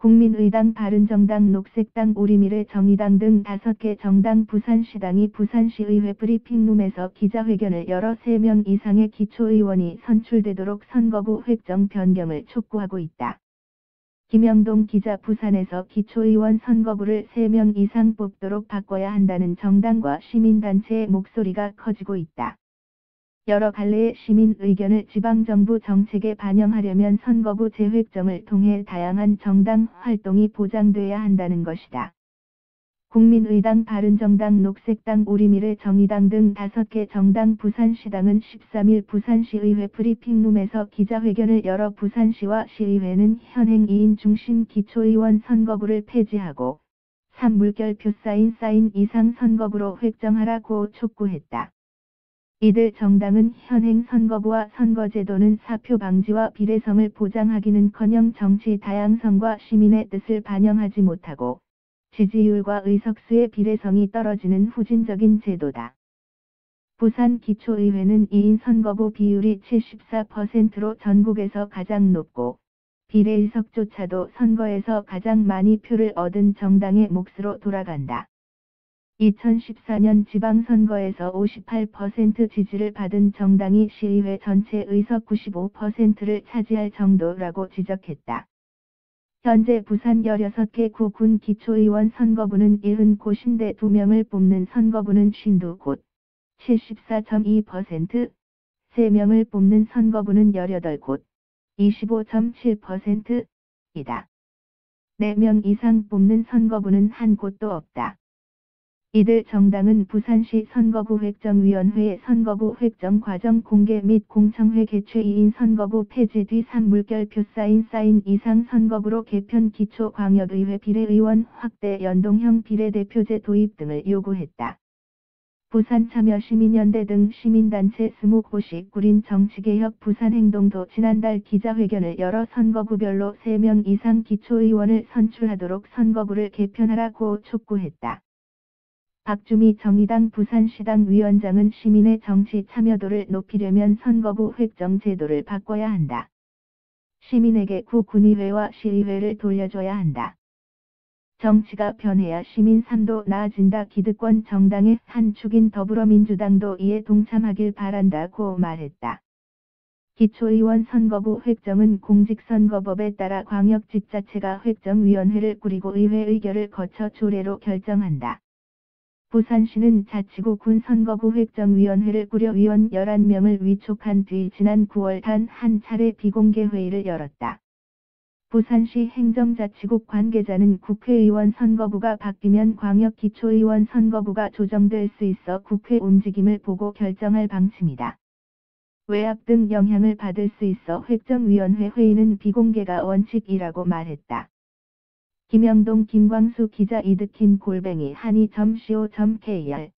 국민의당, 바른정당, 녹색당, 우리미래, 정의당 등 5개 정당 부산시당이 부산시의회 브리핑룸에서 기자회견을 열어 3명 이상의 기초의원이 선출되도록 선거구 획정 변경을 촉구하고 있다. 김영동 기자, 부산에서 기초의원 선거구를 3명 이상 뽑도록 바꿔야 한다는 정당과 시민단체의 목소리가 커지고 있다. 여러 갈래의 시민 의견을 지방정부 정책에 반영하려면 선거구 재획정을 통해 다양한 정당 활동이 보장돼야 한다는 것이다. 국민의당, 바른정당, 녹색당, 우리미래, 정의당 등 5개 정당 부산시당은 13일 부산시의회 브리핑룸에서 기자회견을 열어 부산시와 시의회는 현행 2인 중심 기초의원 선거구를 폐지하고 3물결표 사인 이상 선거구로 획정하라고 촉구했다. 이들 정당은 현행 선거구와 선거제도는 사표 방지와 비례성을 보장하기는커녕 정치 다양성과 시민의 뜻을 반영하지 못하고 지지율과 의석수의 비례성이 떨어지는 후진적인 제도다. 부산 기초의회는 2인 선거구 비율이 74%로 전국에서 가장 높고 비례의석조차도 선거에서 가장 많이 표를 얻은 정당의 몫으로 돌아간다. 2014년 지방선거에서 58% 지지를 받은 정당이 시의회 전체 의석 95%를 차지할 정도라고 지적했다. 현재 부산 16개 구군 기초의원 선거구는 70곳인데 2명을 뽑는 선거구는 52곳, 74.2%, 3명을 뽑는 선거구는 18곳, 25.7%이다. 4명 이상 뽑는 선거구는 한 곳도 없다. 이들 정당은 부산시 선거구 획정위원회의 선거구 획정 과정 공개 및 공청회 개최 2인 선거구 폐지 뒤 3물결표 사인 이상 선거구로 개편 기초광역의회 비례의원 확대 연동형 비례대표제 도입 등을 요구했다. 부산참여시민연대 등 시민단체 20곳이 꾸린 정치개혁 부산행동도 지난달 기자회견을 열어 선거구별로 3명 이상 기초의원을 선출하도록 선거구를 개편하라고 촉구했다. 박주미 정의당 부산시당 위원장은 시민의 정치 참여도를 높이려면 선거구 획정 제도를 바꿔야 한다. 시민에게 구군의회와 시의회를 돌려줘야 한다. 정치가 변해야 시민 삶도 나아진다. 기득권 정당의 한 축인 더불어민주당도 이에 동참하길 바란다고 말했다. 기초의원 선거구 획정은 공직선거법에 따라 광역지자체가 획정위원회를 꾸리고 의회 의결을 거쳐 조례로 결정한다. 부산시는 자치구 군 선거구 획정위원회를 꾸려 위원 11명을 위촉한 뒤 지난 9월 단 한 차례 비공개 회의를 열었다. 부산시 행정자치국 관계자는 국회의원 선거구가 바뀌면 광역기초의원 선거구가 조정될 수 있어 국회 움직임을 보고 결정할 방침이다. 외압 등 영향을 받을 수 있어 획정위원회 회의는 비공개가 원칙이라고 말했다. 김영동, 김광수 기자, 이득힘 한이.co.kr